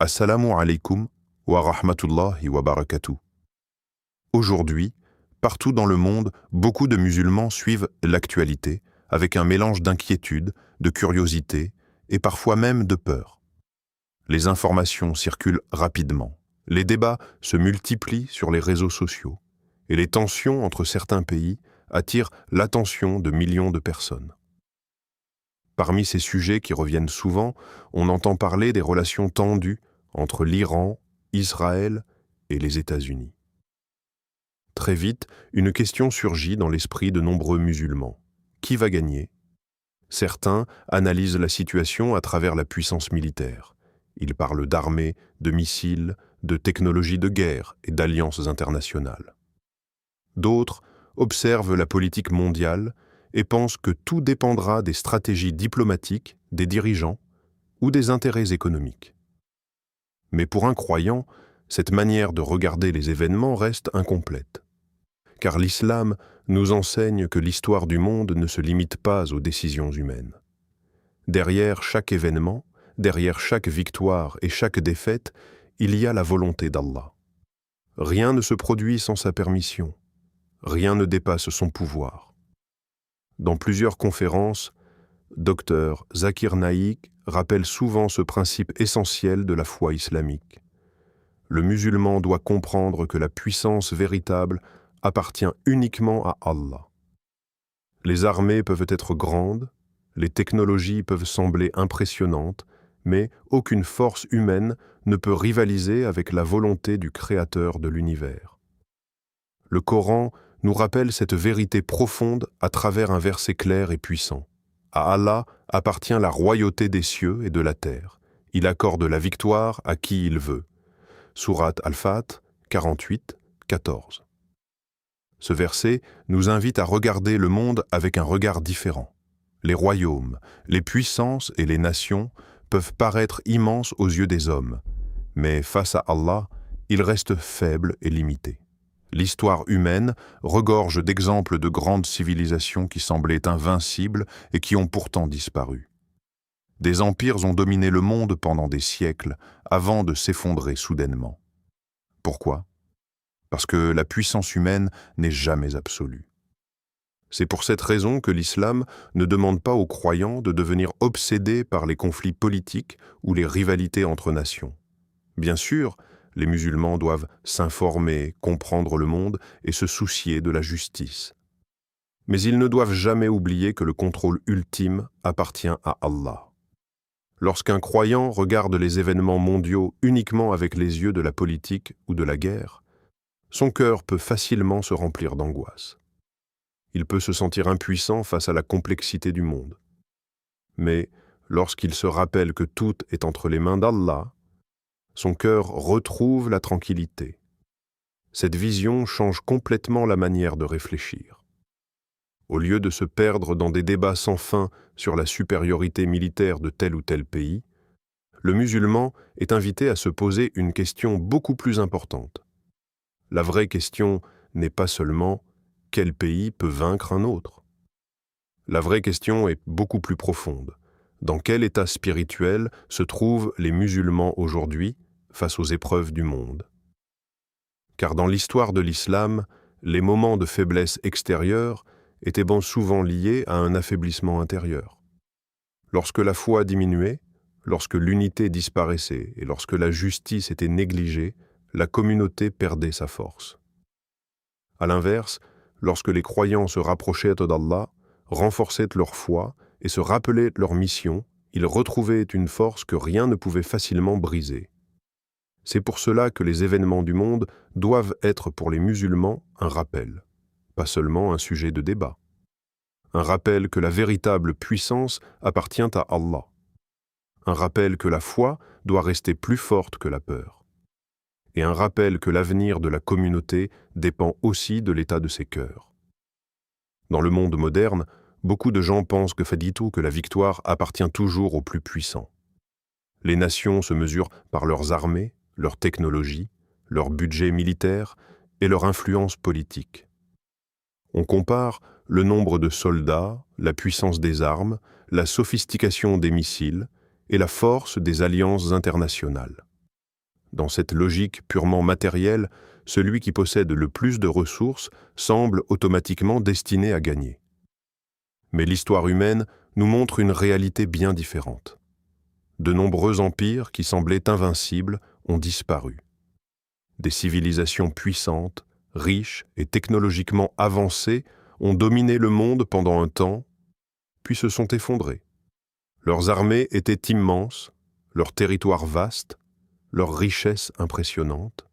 Assalamu alaikum wa rahmatullahi wa barakatuh. Aujourd'hui, partout dans le monde, beaucoup de musulmans suivent l'actualité avec un mélange d'inquiétude, de curiosité et parfois même de peur. Les informations circulent rapidement, les débats se multiplient sur les réseaux sociaux et les tensions entre certains pays attirent l'attention de millions de personnes. Parmi ces sujets qui reviennent souvent, on entend parler des relations tendues entre l'Iran, Israël et les États-Unis. Très vite, une question surgit dans l'esprit de nombreux musulmans. Qui va gagner? Certains analysent la situation à travers la puissance militaire. Ils parlent d'armées, de missiles, de technologies de guerre et d'alliances internationales. D'autres observent la politique mondiale et pensent que tout dépendra des stratégies diplomatiques, des dirigeants ou des intérêts économiques. Mais pour un croyant, cette manière de regarder les événements reste incomplète. Car l'islam nous enseigne que l'histoire du monde ne se limite pas aux décisions humaines. Derrière chaque événement, derrière chaque victoire et chaque défaite, il y a la volonté d'Allah. Rien ne se produit sans sa permission. Rien ne dépasse son pouvoir. Dans plusieurs conférences, Dr Zakir Naik rappelle souvent ce principe essentiel de la foi islamique. Le musulman doit comprendre que la puissance véritable appartient uniquement à Allah. Les armées peuvent être grandes, les technologies peuvent sembler impressionnantes, mais aucune force humaine ne peut rivaliser avec la volonté du Créateur de l'univers. Le Coran nous rappelle cette vérité profonde à travers un verset clair et puissant. À Allah appartient la royauté des cieux et de la terre. Il accorde la victoire à qui il veut. Sourate Al-Fat 48, 14. Ce verset nous invite à regarder le monde avec un regard différent. Les royaumes, les puissances et les nations peuvent paraître immenses aux yeux des hommes, mais face à Allah, ils restent faibles et limités. L'histoire humaine regorge d'exemples de grandes civilisations qui semblaient invincibles et qui ont pourtant disparu. Des empires ont dominé le monde pendant des siècles avant de s'effondrer soudainement. Pourquoi? Parce que la puissance humaine n'est jamais absolue. C'est pour cette raison que l'islam ne demande pas aux croyants de devenir obsédés par les conflits politiques ou les rivalités entre nations. Bien sûr, les musulmans doivent s'informer, comprendre le monde et se soucier de la justice. Mais ils ne doivent jamais oublier que le contrôle ultime appartient à Allah. Lorsqu'un croyant regarde les événements mondiaux uniquement avec les yeux de la politique ou de la guerre, son cœur peut facilement se remplir d'angoisse. Il peut se sentir impuissant face à la complexité du monde. Mais lorsqu'il se rappelle que tout est entre les mains d'Allah, son cœur retrouve la tranquillité. Cette vision change complètement la manière de réfléchir. Au lieu de se perdre dans des débats sans fin sur la supériorité militaire de tel ou tel pays, le musulman est invité à se poser une question beaucoup plus importante. La vraie question n'est pas seulement « quel pays peut vaincre un autre ?» La vraie question est beaucoup plus profonde. Dans quel état spirituel se trouvent les musulmans aujourd'hui face aux épreuves du monde? Car dans l'histoire de l'islam, les moments de faiblesse extérieure étaient souvent liés à un affaiblissement intérieur. Lorsque la foi diminuait, lorsque l'unité disparaissait et lorsque la justice était négligée, la communauté perdait sa force. À l'inverse, lorsque les croyants se rapprochaient d'Allah, renforçaient leur foi et se rappelaient leur mission, ils retrouvaient une force que rien ne pouvait facilement briser. C'est pour cela que les événements du monde doivent être pour les musulmans un rappel, pas seulement un sujet de débat. Un rappel que la véritable puissance appartient à Allah. Un rappel que la foi doit rester plus forte que la peur. Et un rappel que l'avenir de la communauté dépend aussi de l'état de ses cœurs. Dans le monde moderne, beaucoup de gens pensent que la victoire appartient toujours aux plus puissants. Les nations se mesurent par leurs armées, leur technologie, leur budget militaire et leur influence politique. On compare le nombre de soldats, la puissance des armes, la sophistication des missiles et la force des alliances internationales. Dans cette logique purement matérielle, celui qui possède le plus de ressources semble automatiquement destiné à gagner. Mais l'histoire humaine nous montre une réalité bien différente. De nombreux empires qui semblaient invincibles ont disparu. Des civilisations puissantes, riches et technologiquement avancées ont dominé le monde pendant un temps, puis se sont effondrées. Leurs armées étaient immenses, leurs territoires vastes, leurs richesses impressionnantes.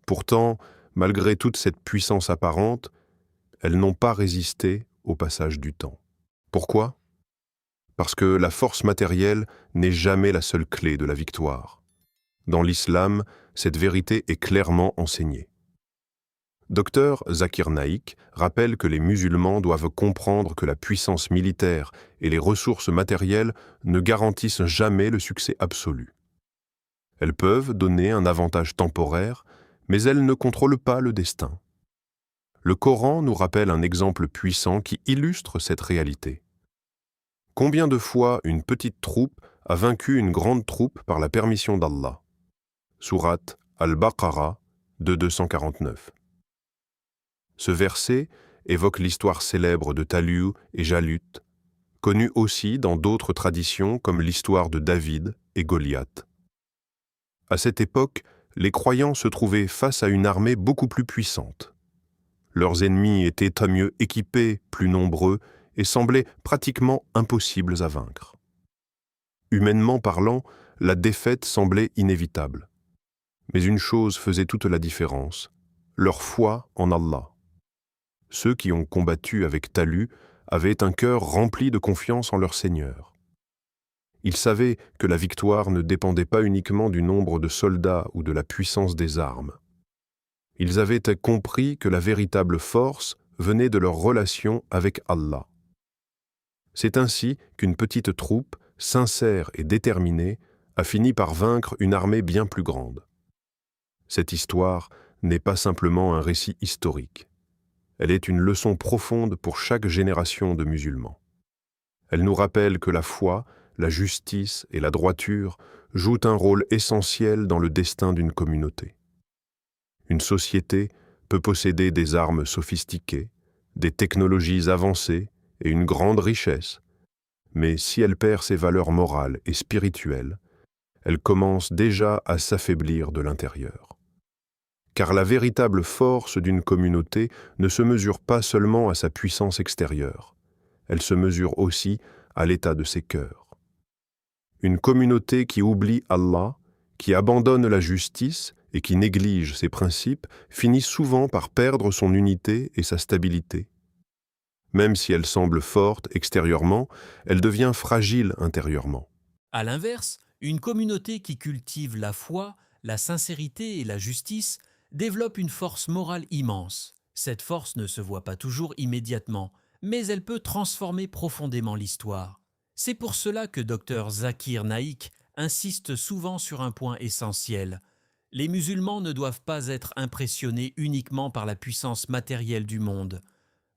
Pourtant, malgré toute cette puissance apparente, elles n'ont pas résisté au passage du temps. Pourquoi ? Parce que la force matérielle n'est jamais la seule clé de la victoire. Dans l'islam, cette vérité est clairement enseignée. Dr Zakir Naik rappelle que les musulmans doivent comprendre que la puissance militaire et les ressources matérielles ne garantissent jamais le succès absolu. Elles peuvent donner un avantage temporaire, mais elles ne contrôlent pas le destin. Le Coran nous rappelle un exemple puissant qui illustre cette réalité. Combien de fois une petite troupe a vaincu une grande troupe par la permission d'Allah? Sourate Al-Baqarah de 249. Ce verset évoque l'histoire célèbre de Talû et Jalut, connue aussi dans d'autres traditions comme l'histoire de David et Goliath. À cette époque, les croyants se trouvaient face à une armée beaucoup plus puissante. Leurs ennemis étaient tant mieux équipés, plus nombreux, et semblaient pratiquement impossibles à vaincre. Humainement parlant, la défaite semblait inévitable. Mais une chose faisait toute la différence, leur foi en Allah. Ceux qui ont combattu avec Talû avaient un cœur rempli de confiance en leur Seigneur. Ils savaient que la victoire ne dépendait pas uniquement du nombre de soldats ou de la puissance des armes. Ils avaient compris que la véritable force venait de leur relation avec Allah. C'est ainsi qu'une petite troupe, sincère et déterminée, a fini par vaincre une armée bien plus grande. Cette histoire n'est pas simplement un récit historique. Elle est une leçon profonde pour chaque génération de musulmans. Elle nous rappelle que la foi, la justice et la droiture jouent un rôle essentiel dans le destin d'une communauté. Une société peut posséder des armes sophistiquées, des technologies avancées et une grande richesse, mais si elle perd ses valeurs morales et spirituelles, elle commence déjà à s'affaiblir de l'intérieur. Car la véritable force d'une communauté ne se mesure pas seulement à sa puissance extérieure, elle se mesure aussi à l'état de ses cœurs. Une communauté qui oublie Allah, qui abandonne la justice et qui néglige ses principes, finit souvent par perdre son unité et sa stabilité. Même si elle semble forte extérieurement, elle devient fragile intérieurement. À l'inverse, une communauté qui cultive la foi, la sincérité et la justice développe une force morale immense. Cette force ne se voit pas toujours immédiatement, mais elle peut transformer profondément l'histoire. C'est pour cela que Dr Zakir Naik insiste souvent sur un point essentiel. Les musulmans ne doivent pas être impressionnés uniquement par la puissance matérielle du monde.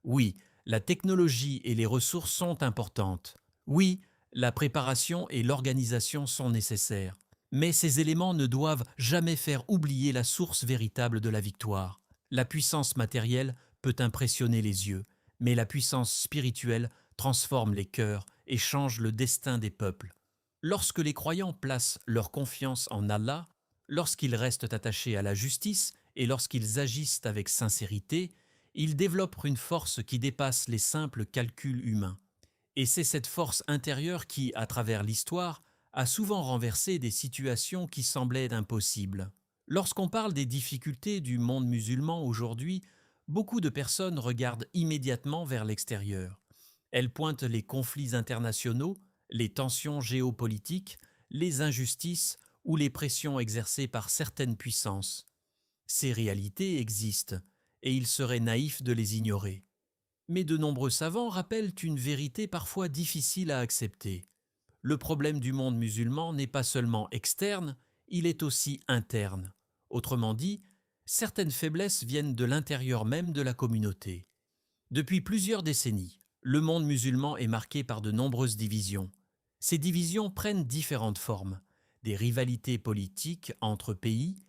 Oui, la technologie et les ressources sont importantes. Oui, la préparation et l'organisation sont nécessaires. Mais ces éléments ne doivent jamais faire oublier la source véritable de la victoire. La puissance matérielle peut impressionner les yeux, mais la puissance spirituelle transforme les cœurs et change le destin des peuples. Lorsque les croyants placent leur confiance en Allah, lorsqu'ils restent attachés à la justice et lorsqu'ils agissent avec sincérité, ils développent une force qui dépasse les simples calculs humains. Et c'est cette force intérieure qui, à travers l'histoire, a souvent renversé des situations qui semblaient impossibles. Lorsqu'on parle des difficultés du monde musulman aujourd'hui, beaucoup de personnes regardent immédiatement vers l'extérieur. Elles pointent les conflits internationaux, les tensions géopolitiques, les injustices ou les pressions exercées par certaines puissances. Ces réalités existent, et il serait naïf de les ignorer. Mais de nombreux savants rappellent une vérité parfois difficile à accepter. Le problème du monde musulman n'est pas seulement externe, il est aussi interne. Autrement dit, certaines faiblesses viennent de l'intérieur même de la communauté. Depuis plusieurs décennies, le monde musulman est marqué par de nombreuses divisions. Ces divisions prennent différentes formes. des rivalités politiques entre pays,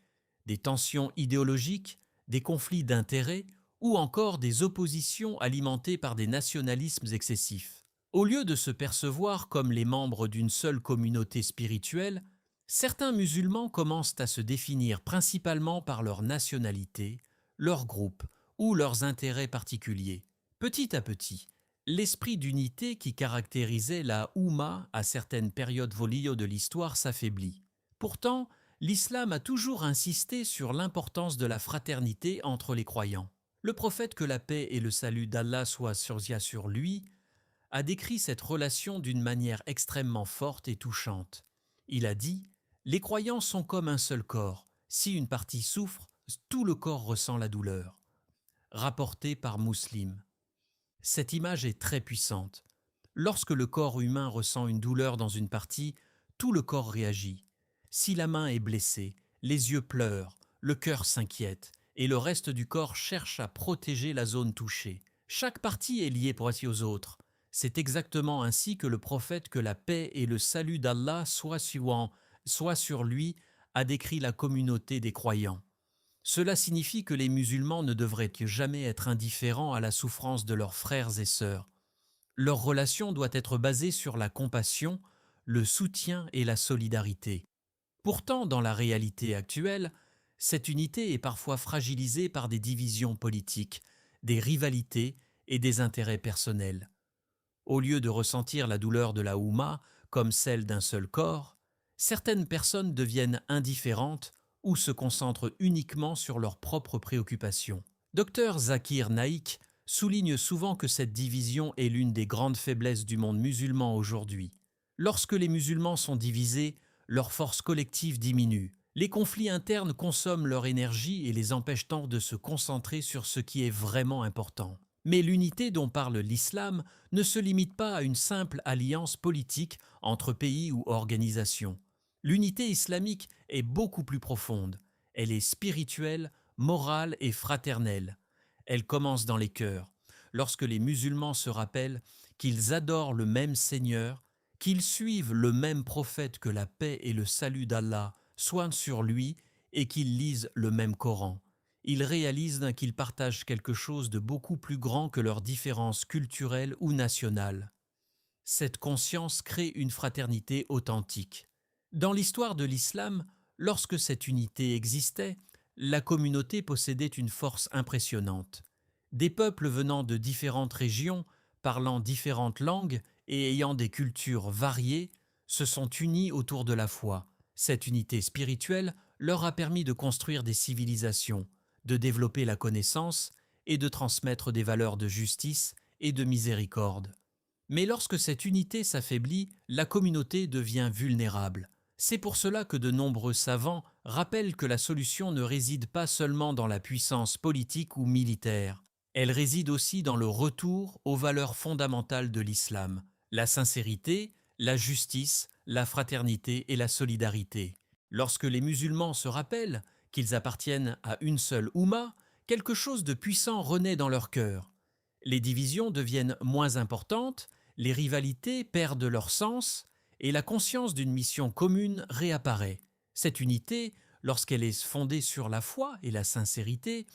des tensions idéologiques, des conflits d'intérêts ou encore des oppositions alimentées par des nationalismes excessifs. Au lieu de se percevoir comme les membres d'une seule communauté spirituelle, certains musulmans commencent à se définir principalement par leur nationalité, leur groupe ou leurs intérêts particuliers. Petit à petit, l'esprit d'unité qui caractérisait la Oumma à certaines périodes volio de l'histoire s'affaiblit. Pourtant, l'islam a toujours insisté sur l'importance de la fraternité entre les croyants. Le prophète, que la paix et le salut d'Allah soient sur lui, a décrit cette relation d'une manière extrêmement forte et touchante. Il a dit « Les croyants sont comme un seul corps. Si une partie souffre, tout le corps ressent la douleur. » Rapporté par Muslim. Cette image est très puissante. Lorsque le corps humain ressent une douleur dans une partie, tout le corps réagit. Si la main est blessée, les yeux pleurent, le cœur s'inquiète et le reste du corps cherche à protéger la zone touchée. Chaque partie est liée pour aux autres. C'est exactement ainsi que le prophète, que la paix et le salut d'Allah soient sur lui, a décrit la communauté des croyants. Cela signifie que les musulmans ne devraient jamais être indifférents à la souffrance de leurs frères et sœurs. Leur relation doit être basée sur la compassion, le soutien et la solidarité. Pourtant, dans la réalité actuelle, cette unité est parfois fragilisée par des divisions politiques, des rivalités et des intérêts personnels. Au lieu de ressentir la douleur de la Oumma comme celle d'un seul corps, certaines personnes deviennent indifférentes ou se concentrent uniquement sur leurs propres préoccupations. Dr Zakir Naik souligne souvent que cette division est l'une des grandes faiblesses du monde musulman aujourd'hui. Lorsque les musulmans sont divisés, leur force collective diminue. Les conflits internes consomment leur énergie et les empêchent tant de se concentrer sur ce qui est vraiment important. Mais l'unité dont parle l'islam ne se limite pas à une simple alliance politique entre pays ou organisations. L'unité islamique est beaucoup plus profonde. Elle est spirituelle, morale et fraternelle. Elle commence dans les cœurs, lorsque les musulmans se rappellent qu'ils adorent le même Seigneur, qu'ils suivent le même prophète, que la paix et le salut d'Allah soient sur lui, et qu'ils lisent le même Coran. Ils réalisent qu'ils partagent quelque chose de beaucoup plus grand que leurs différences culturelles ou nationales. Cette conscience crée une fraternité authentique. Dans l'histoire de l'islam, lorsque cette unité existait, la communauté possédait une force impressionnante. Des peuples venant de différentes régions, parlant différentes langues et ayant des cultures variées, se sont unis autour de la foi. Cette unité spirituelle leur a permis de construire des civilisations, de développer la connaissance et de transmettre des valeurs de justice et de miséricorde. Mais lorsque cette unité s'affaiblit, la communauté devient vulnérable. C'est pour cela que de nombreux savants rappellent que la solution ne réside pas seulement dans la puissance politique ou militaire. Elle réside aussi dans le retour aux valeurs fondamentales de l'islam, la sincérité, la justice, la fraternité et la solidarité. Lorsque les musulmans se rappellent qu'ils appartiennent à une seule Oumma, quelque chose de puissant renaît dans leur cœur. Les divisions deviennent moins importantes, les rivalités perdent leur sens et la conscience d'une mission commune réapparaît. Cette unité, lorsqu'elle est fondée sur la foi et la sincérité,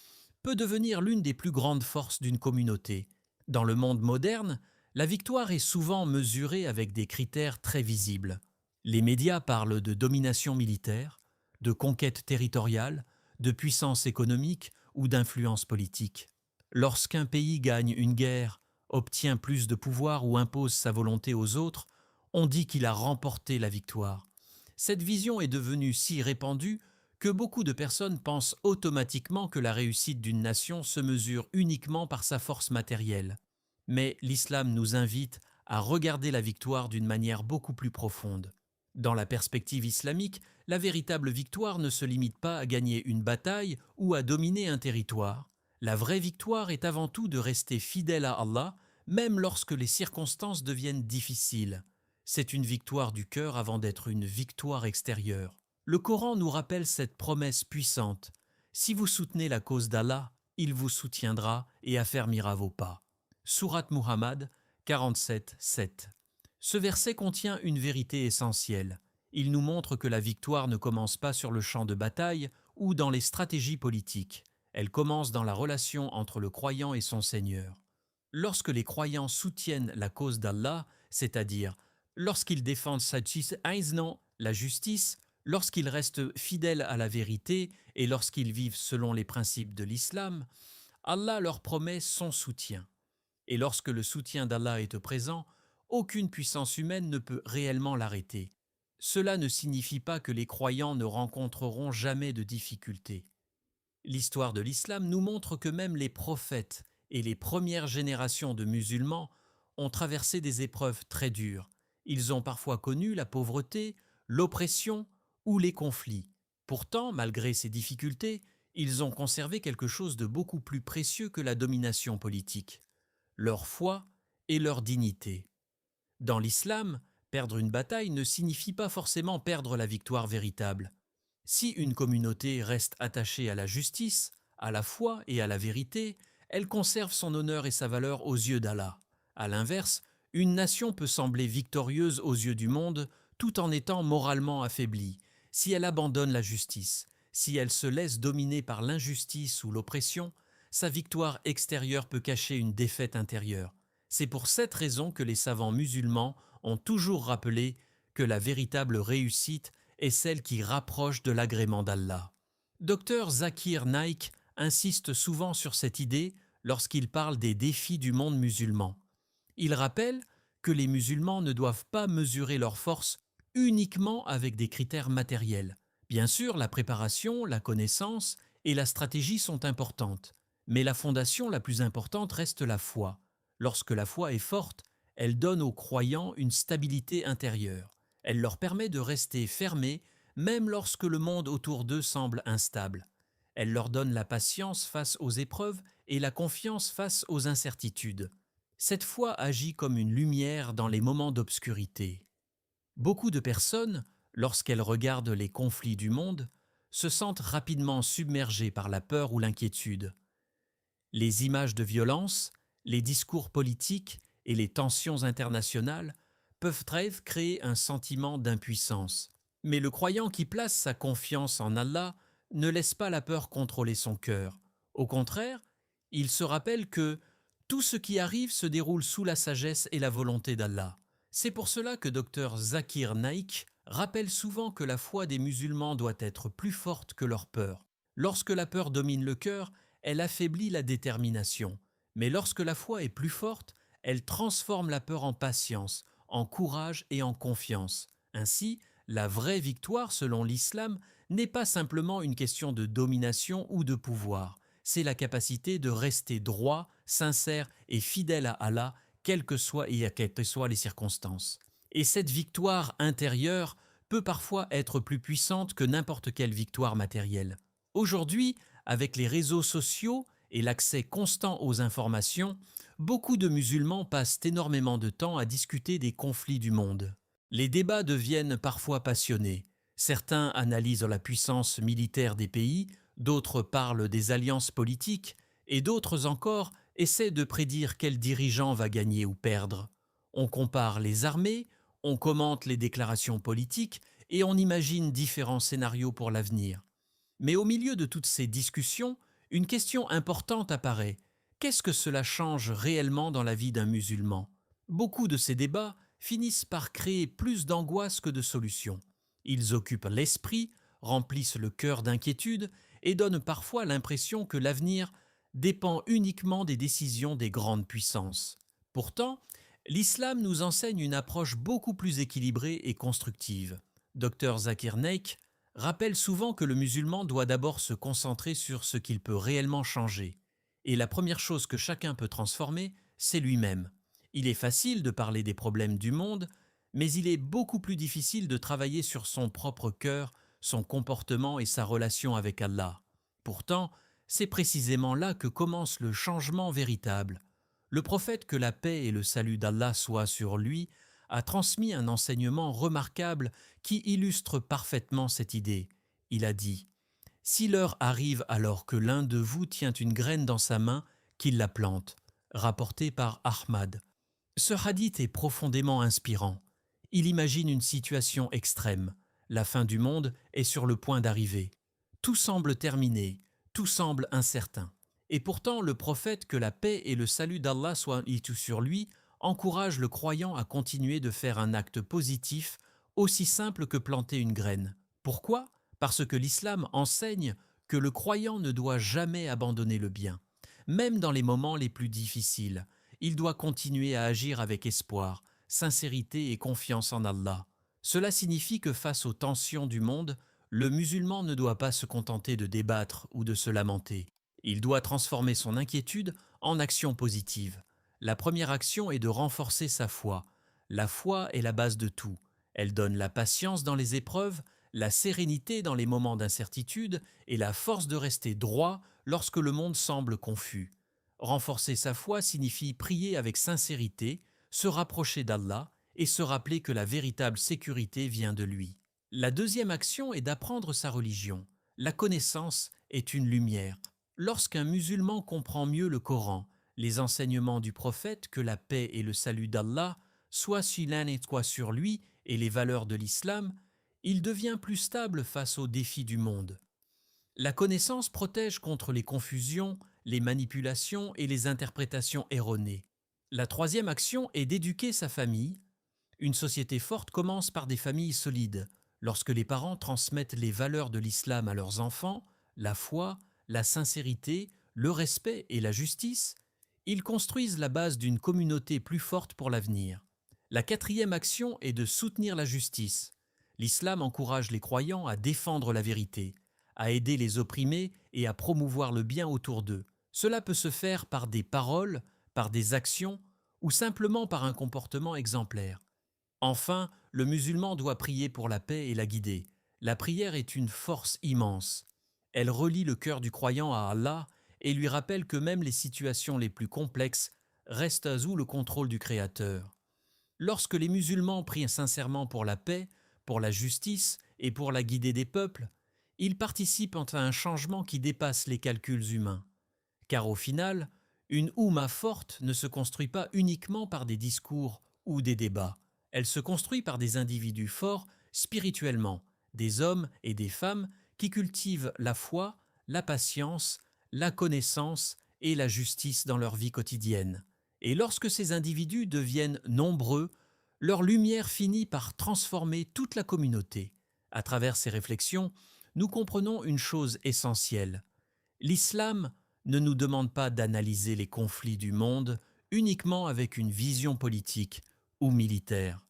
peut devenir l'une des plus grandes forces d'une communauté. Dans le monde moderne, la victoire est souvent mesurée avec des critères très visibles. Les médias parlent de domination militaire, de conquête territoriale, de puissance économique ou d'influence politique. Lorsqu'un pays gagne une guerre, obtient plus de pouvoir ou impose sa volonté aux autres, on dit qu'il a remporté la victoire. Cette vision est devenue si répandue que beaucoup de personnes pensent automatiquement que la réussite d'une nation se mesure uniquement par sa force matérielle. Mais l'islam nous invite à regarder la victoire d'une manière beaucoup plus profonde. Dans la perspective islamique, la véritable victoire ne se limite pas à gagner une bataille ou à dominer un territoire. La vraie victoire est avant tout de rester fidèle à Allah, même lorsque les circonstances deviennent difficiles. C'est une victoire du cœur avant d'être une victoire extérieure. Le Coran nous rappelle cette promesse puissante. Si vous soutenez la cause d'Allah, il vous soutiendra et affermira vos pas. Sourate Muhammad 47, 7. Ce verset contient une vérité essentielle. Il nous montre que la victoire ne commence pas sur le champ de bataille ou dans les stratégies politiques. Elle commence dans la relation entre le croyant et son Seigneur. Lorsque les croyants soutiennent la cause d'Allah, c'est-à-dire lorsqu'ils défendent la justice, lorsqu'ils restent fidèles à la vérité et lorsqu'ils vivent selon les principes de l'islam, Allah leur promet son soutien. Et lorsque le soutien d'Allah est présent, aucune puissance humaine ne peut réellement l'arrêter. Cela ne signifie pas que les croyants ne rencontreront jamais de difficultés. L'histoire de l'islam nous montre que même les prophètes et les premières générations de musulmans ont traversé des épreuves très dures. Ils ont parfois connu la pauvreté, l'oppression ou les conflits. Pourtant, malgré ces difficultés, ils ont conservé quelque chose de beaucoup plus précieux que la domination politique, leur foi et leur dignité. Dans l'islam, perdre une bataille ne signifie pas forcément perdre la victoire véritable. Si une communauté reste attachée à la justice, à la foi et à la vérité, elle conserve son honneur et sa valeur aux yeux d'Allah. À l'inverse, une nation peut sembler victorieuse aux yeux du monde tout en étant moralement affaiblie, si elle abandonne la justice, si elle se laisse dominer par l'injustice ou l'oppression, sa victoire extérieure peut cacher une défaite intérieure. C'est pour cette raison que les savants musulmans ont toujours rappelé que la véritable réussite est celle qui rapproche de l'agrément d'Allah. Dr Zakir Naik insiste souvent sur cette idée lorsqu'il parle des défis du monde musulman. Il rappelle que les musulmans ne doivent pas mesurer leur force uniquement avec des critères matériels. Bien sûr, la préparation, la connaissance et la stratégie sont importantes, mais la fondation la plus importante reste la foi. Lorsque la foi est forte, elle donne aux croyants une stabilité intérieure. Elle leur permet de rester fermés même lorsque le monde autour d'eux semble instable. Elle leur donne la patience face aux épreuves et la confiance face aux incertitudes. Cette foi agit comme une lumière dans les moments d'obscurité. Beaucoup de personnes, lorsqu'elles regardent les conflits du monde, se sentent rapidement submergées par la peur ou l'inquiétude. Les images de violence, les discours politiques et les tensions internationales peuvent créer un sentiment d'impuissance. Mais le croyant qui place sa confiance en Allah ne laisse pas la peur contrôler son cœur. Au contraire, il se rappelle que tout ce qui arrive se déroule sous la sagesse et la volonté d'Allah. C'est pour cela que Dr Zakir Naik rappelle souvent que la foi des musulmans doit être plus forte que leur peur. Lorsque la peur domine le cœur, elle affaiblit la détermination. Mais lorsque la foi est plus forte, elle transforme la peur en patience, en courage et en confiance. Ainsi, la vraie victoire, selon l'islam, n'est pas simplement une question de domination ou de pouvoir. C'est la capacité de rester droit, sincère et fidèle à Allah, quelles que soient les circonstances. Et cette victoire intérieure peut parfois être plus puissante que n'importe quelle victoire matérielle. Aujourd'hui, avec les réseaux sociaux et l'accès constant aux informations, beaucoup de musulmans passent énormément de temps à discuter des conflits du monde. Les débats deviennent parfois passionnés. Certains analysent la puissance militaire des pays, d'autres parlent des alliances politiques, et d'autres encore essaient de prédire quel dirigeant va gagner ou perdre. On compare les armées, on commente les déclarations politiques et on imagine différents scénarios pour l'avenir. Mais au milieu de toutes ces discussions, une question importante apparaît. Qu'est-ce que cela change réellement dans la vie d'un musulman ? Beaucoup de ces débats finissent par créer plus d'angoisse que de solutions. Ils occupent l'esprit, remplissent le cœur d'inquiétude et donnent parfois l'impression que l'avenir dépend uniquement des décisions des grandes puissances. Pourtant, l'islam nous enseigne une approche beaucoup plus équilibrée et constructive. Dr Zakir Naik rappelle souvent que le musulman doit d'abord se concentrer sur ce qu'il peut réellement changer. Et la première chose que chacun peut transformer, c'est lui-même. Il est facile de parler des problèmes du monde, mais il est beaucoup plus difficile de travailler sur son propre cœur, son comportement et sa relation avec Allah. Pourtant, c'est précisément là que commence le changement véritable. Le prophète, que la paix et le salut d'Allah soient sur lui, a transmis un enseignement remarquable qui illustre parfaitement cette idée. Il a dit « Si l'heure arrive alors que l'un de vous tient une graine dans sa main, qu'il la plante », rapporté par Ahmad. Ce hadith est profondément inspirant. Il imagine une situation extrême. La fin du monde est sur le point d'arriver. Tout semble terminé, tout semble incertain. Et pourtant, le prophète, que la paix et le salut d'Allah soient sur lui, encourage le croyant à continuer de faire un acte positif, aussi simple que planter une graine. Pourquoi? Parce que l'islam enseigne que le croyant ne doit jamais abandonner le bien. Même dans les moments les plus difficiles, il doit continuer à agir avec espoir, sincérité et confiance en Allah. Cela signifie que face aux tensions du monde, le musulman ne doit pas se contenter de débattre ou de se lamenter. Il doit transformer son inquiétude en action positive. La première action est de renforcer sa foi. La foi est la base de tout. Elle donne la patience dans les épreuves, la sérénité dans les moments d'incertitude et la force de rester droit lorsque le monde semble confus. Renforcer sa foi signifie prier avec sincérité, se rapprocher d'Allah et se rappeler que la véritable sécurité vient de lui. La deuxième action est d'apprendre sa religion. La connaissance est une lumière. Lorsqu'un musulman comprend mieux le Coran, les enseignements du prophète, que la paix et le salut d'Allah soient sur l'un et soit sur lui, et les valeurs de l'islam, il devient plus stable face aux défis du monde. La connaissance protège contre les confusions, les manipulations et les interprétations erronées. La troisième action est d'éduquer sa famille. Une société forte commence par des familles solides. Lorsque les parents transmettent les valeurs de l'islam à leurs enfants, la foi, la sincérité, le respect et la justice, ils construisent la base d'une communauté plus forte pour l'avenir. La quatrième action est de soutenir la justice. L'islam encourage les croyants à défendre la vérité, à aider les opprimés et à promouvoir le bien autour d'eux. Cela peut se faire par des paroles, par des actions ou simplement par un comportement exemplaire. Enfin, le musulman doit prier pour la paix et la guider. La prière est une force immense. Elle relie le cœur du croyant à Allah et lui rappelle que même les situations les plus complexes restent sous le contrôle du Créateur. Lorsque les musulmans prient sincèrement pour la paix, pour la justice et pour la guidée des peuples, ils participent à un changement qui dépasse les calculs humains. Car au final, une oumma forte ne se construit pas uniquement par des discours ou des débats. Elle se construit par des individus forts spirituellement, des hommes et des femmes qui cultivent la foi, la patience, la connaissance et la justice dans leur vie quotidienne. Et lorsque ces individus deviennent nombreux, leur lumière finit par transformer toute la communauté. À travers ces réflexions, nous comprenons une chose essentielle. L'islam ne nous demande pas d'analyser les conflits du monde uniquement avec une vision politique ou militaire.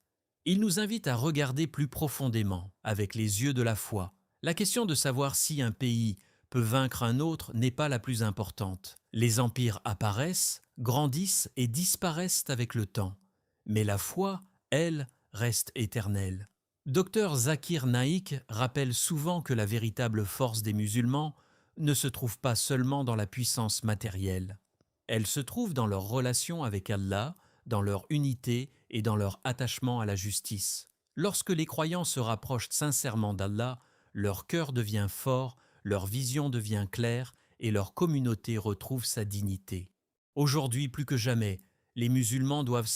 Il nous invite à regarder plus profondément, avec les yeux de la foi. La question de savoir si un pays peut vaincre un autre n'est pas la plus importante. Les empires apparaissent, grandissent et disparaissent avec le temps. Mais la foi, elle, reste éternelle. Dr Zakir Naik rappelle souvent que la véritable force des musulmans ne se trouve pas seulement dans la puissance matérielle. Elle se trouve dans leur relation avec Allah, dans leur unité et dans leur attachement à la justice. Lorsque les croyants se rapprochent sincèrement d'Allah, leur cœur devient fort, leur vision devient claire et leur communauté retrouve sa dignité. Aujourd'hui, plus que jamais, les musulmans doivent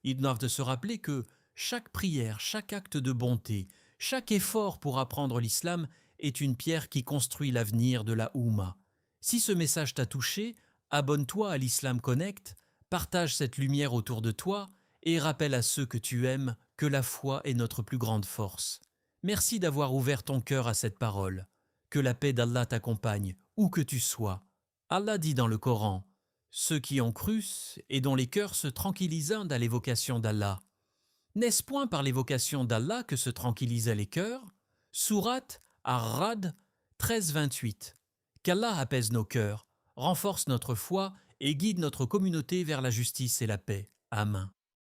ils doivent se rappeler que chaque prière, chaque acte de bonté, chaque effort pour apprendre l'islam est une pierre qui construit l'avenir de la Oumma. Si ce message t'a touché, abonne-toi à l'Islam Connect, partage cette lumière autour de toi et rappelle à ceux que tu aimes que la foi est notre plus grande force. Merci d'avoir ouvert ton cœur à cette parole. Que la paix d'Allah t'accompagne, où que tu sois. Allah dit dans le Coran, « Ceux qui ont cru et dont les cœurs se tranquillisent à l'évocation d'Allah. » N'est-ce point par l'évocation d'Allah que se tranquillisaient les cœurs? Sourate Ar-Ra'd 13-28. Qu'Allah apaise nos cœurs, renforce notre foi et guide notre communauté vers la justice et la paix. Amen.